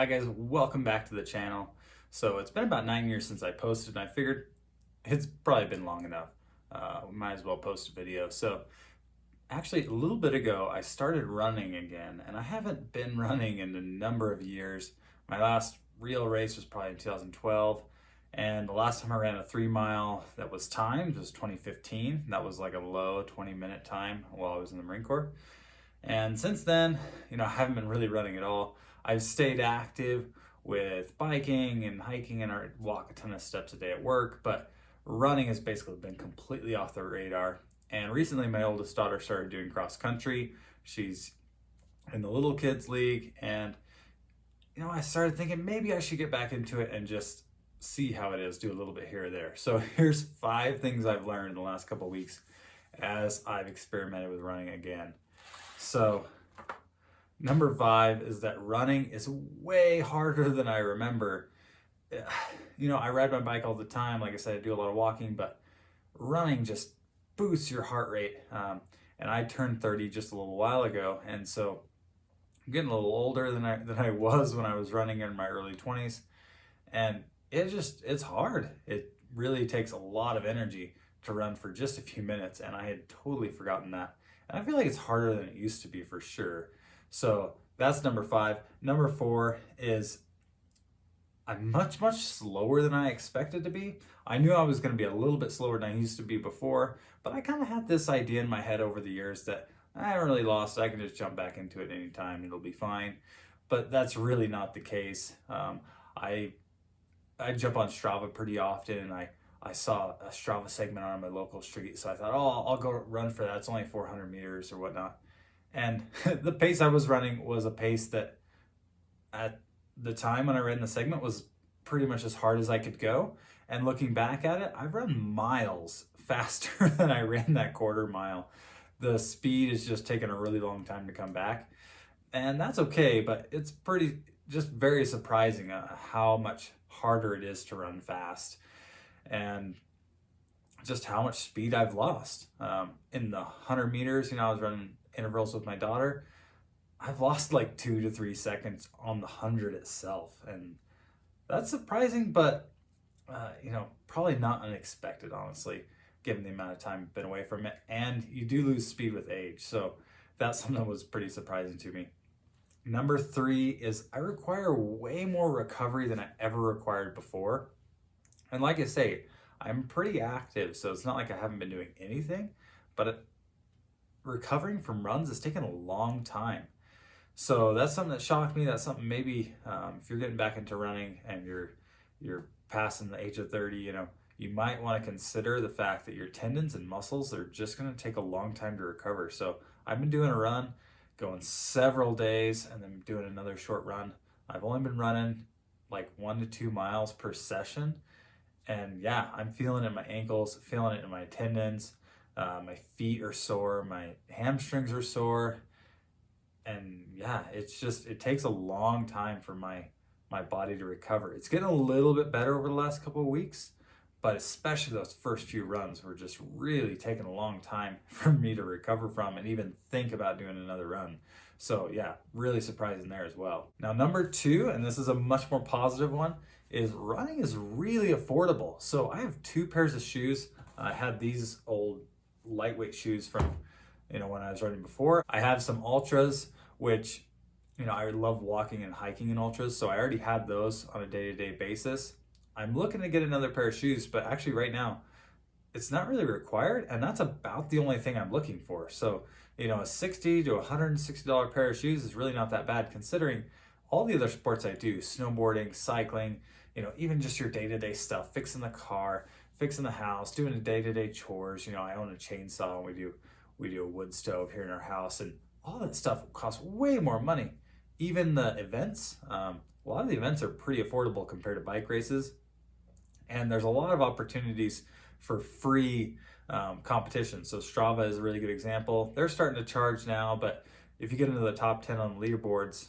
Alright guys, welcome back to the channel. So it's been about 9 years since I posted, and I figured it's probably been long enough. We might as well post a video. So actually a little bit ago I started running again, and I haven't been running in a number of years. My last real race was probably in 2012, and the last time I ran a 3 mile that was timed was 2015. That was like a low 20-minute time while I was in the Marine Corps. And since then, I haven't been really running at all. I've stayed active with biking and hiking, and I walk a ton of steps a day at work, but running has basically been completely off the radar. And recently my oldest daughter started doing cross country. She's in the little kids league, and I started thinking maybe I should get back into it and just see how it is, do a little bit here or there. So here's 5 things I've learned in the last couple of weeks as I've experimented with running again. So number 5 is that running is way harder than I remember. I ride my bike all the time. Like I said, I do a lot of walking, but running just boosts your heart rate. And I turned 30 just a little while ago, and so I'm getting a little older than I was when I was running in my early 20s. And it's hard. It really takes a lot of energy to run for just a few minutes, and I had totally forgotten that. And I feel like it's harder than it used to be for sure. So that's number 5. Number 4 is I'm much slower than I expected to be. I knew I was going to be a little bit slower than I used to be before, but I kind of had this idea in my head over the years that I haven't really lost. I can just jump back into it anytime. It'll be fine. But that's really not the case. I jump on Strava pretty often, and I saw a Strava segment on my local street, so I thought, I'll go run for that. It's only 400 meters or whatnot. And the pace I was running was a pace that at the time when I ran the segment was pretty much as hard as I could go. And looking back at it, I've run miles faster than I ran that quarter mile. The speed is just taking a really long time to come back. And that's okay, but it's just very surprising how much harder it is to run fast, and just how much speed I've lost. In the 100 meters, I was running intervals with my daughter. I've lost like 2 to 3 seconds on the 100 itself, and that's surprising, but probably not unexpected, honestly, given the amount of time I've been away from it. And you do lose speed with age, so that's something that was pretty surprising to me. Number 3 is I require way more recovery than I ever required before. And like I say, I'm pretty active, so it's not like I haven't been doing anything, but recovering from runs has taken a long time. So that's something that shocked me. That's something maybe if you're getting back into running and you're passing the age of 30, you might want to consider the fact that your tendons and muscles are just going to take a long time to recover. So I've been doing a run, going several days, and then doing another short run. I've only been running like 1 to 2 miles per session. And yeah, I'm feeling it in my ankles, feeling it in my tendons. My feet are sore, my hamstrings are sore. And yeah, it takes a long time for my body to recover. It's getting a little bit better over the last couple of weeks, but especially those first few runs were just really taking a long time for me to recover from and even think about doing another run. So yeah, really surprising there as well. Now number 2, and this is a much more positive one, is running is really affordable. So I have 2 pairs of shoes. I had these old lightweight shoes from when I was running before. I have some ultras, which I love walking and hiking in ultras, so I already had those on a day-to-day basis. I'm looking to get another pair of shoes, but actually right now it's not really required, and that's about the only thing I'm looking for. So a $60 to $160 pair of shoes is really not that bad, considering all the other sports I do: snowboarding, cycling, even just your day-to-day stuff, fixing the car, fixing the house, doing the day-to-day chores. I own a chainsaw, and we do a wood stove here in our house, and all that stuff costs way more money. Even the events, a lot of the events are pretty affordable compared to bike races, and there's a lot of opportunities for free competition. So Strava is a really good example. They're starting to charge now, but if you get into the top 10 on the leaderboards,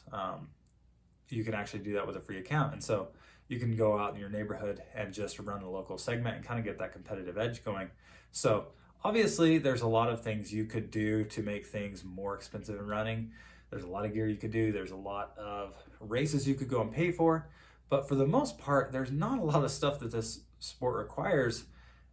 you can actually do that with a free account. And so you can go out in your neighborhood and just run a local segment and kind of get that competitive edge going. So obviously there's a lot of things you could do to make things more expensive in running. There's a lot of gear you could do. There's a lot of races you could go and pay for. But for the most part, there's not a lot of stuff that this sport requires.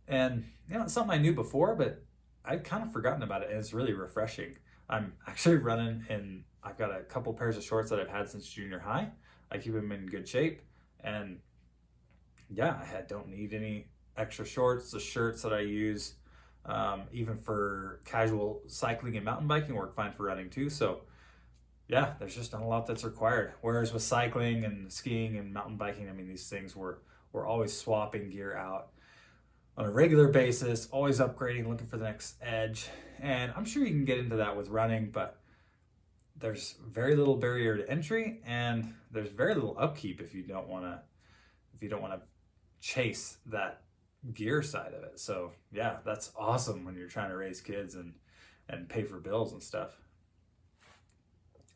And it's something I knew before, but I'd kind of forgotten about it, and it's really refreshing. I'm actually running in, I've got a couple pairs of shorts that I've had since junior high. I keep them in good shape, and I don't need any extra shorts. The shirts that I use, even for casual cycling and mountain biking, work fine for running too. So there's just not a lot that's required. Whereas with cycling and skiing and mountain biking, I mean, these things we're always swapping gear out on a regular basis, always upgrading, looking for the next edge. And I'm sure you can get into that with running, but there's very little barrier to entry, and there's very little upkeep if you don't want to chase that gear side of it. So that's awesome when you're trying to raise kids and pay for bills and stuff.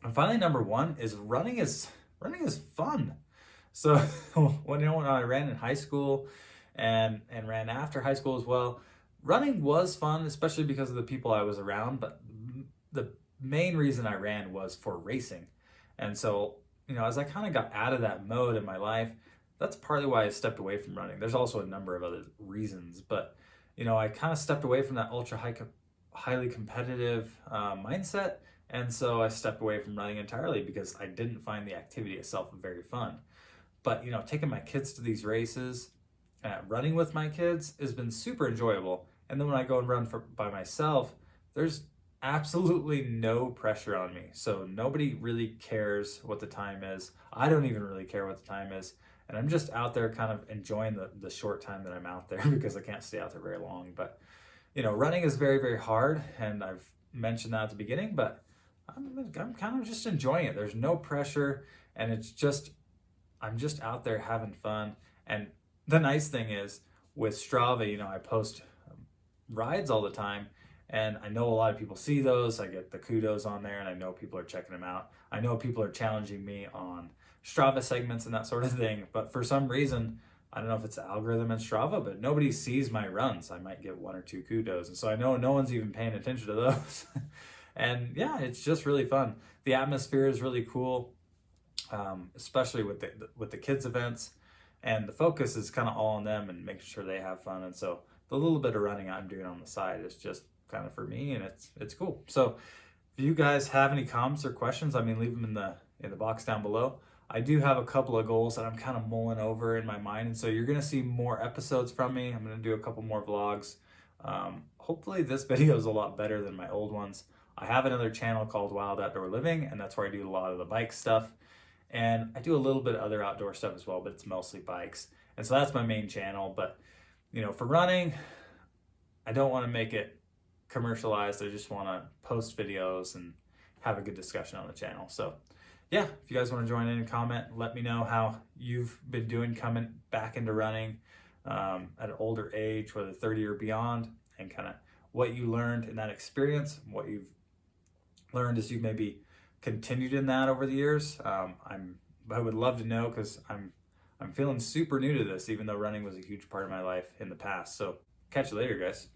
And finally, number one is running is fun. So when I ran in high school and ran after high school as well, running was fun, especially because of the people I was around. But the main reason I ran was for racing. And so, as I kind of got out of that mode in my life, that's partly why I stepped away from running. There's also a number of other reasons, but I kind of stepped away from that highly competitive mindset. And so I stepped away from running entirely because I didn't find the activity itself very fun. But, taking my kids to these races, running with my kids has been super enjoyable. And then when I go and run by myself, there's absolutely no pressure on me. So nobody really cares what the time is. I don't even really care what the time is. And I'm just out there kind of enjoying the short time that I'm out there because I can't stay out there very long. But, running is very, very hard. And I've mentioned that at the beginning, but I'm kind of just enjoying it. There's no pressure, and I'm just out there having fun. And the nice thing is with Strava, I post rides all the time, and I know a lot of people see those. I get the kudos on there, and I know people are checking them out. I know people are challenging me on Strava segments and that sort of thing, but for some reason, I don't know if it's the algorithm in Strava, but nobody sees my runs. I might get 1 or 2 kudos, and so I know no one's even paying attention to those. And it's just really fun. The atmosphere is really cool, especially with the kids events, and the focus is kind of all on them and making sure they have fun. And so the little bit of running I'm doing on the side is just kind of for me, and it's cool. So if you guys have any comments or questions, leave them in the box down below. I do have a couple of goals that I'm kind of mulling over in my mind, and so you're gonna see more episodes from me. I'm gonna do a couple more vlogs. Hopefully this video is a lot better than my old ones. I have another channel called Wild Outdoor Living, and that's where I do a lot of the bike stuff. And I do a little bit of other outdoor stuff as well, but it's mostly bikes. And so that's my main channel. But, for running, I don't want to make it commercialized. I just want to post videos and have a good discussion on the channel. So if you guys want to join in and comment, let me know how you've been doing coming back into running at an older age, whether 30 or beyond, and kind of what you learned in that experience, what you've learned as you've maybe continued in that over the years. I would love to know, because I'm feeling super new to this, even though running was a huge part of my life in the past. So catch you later, guys.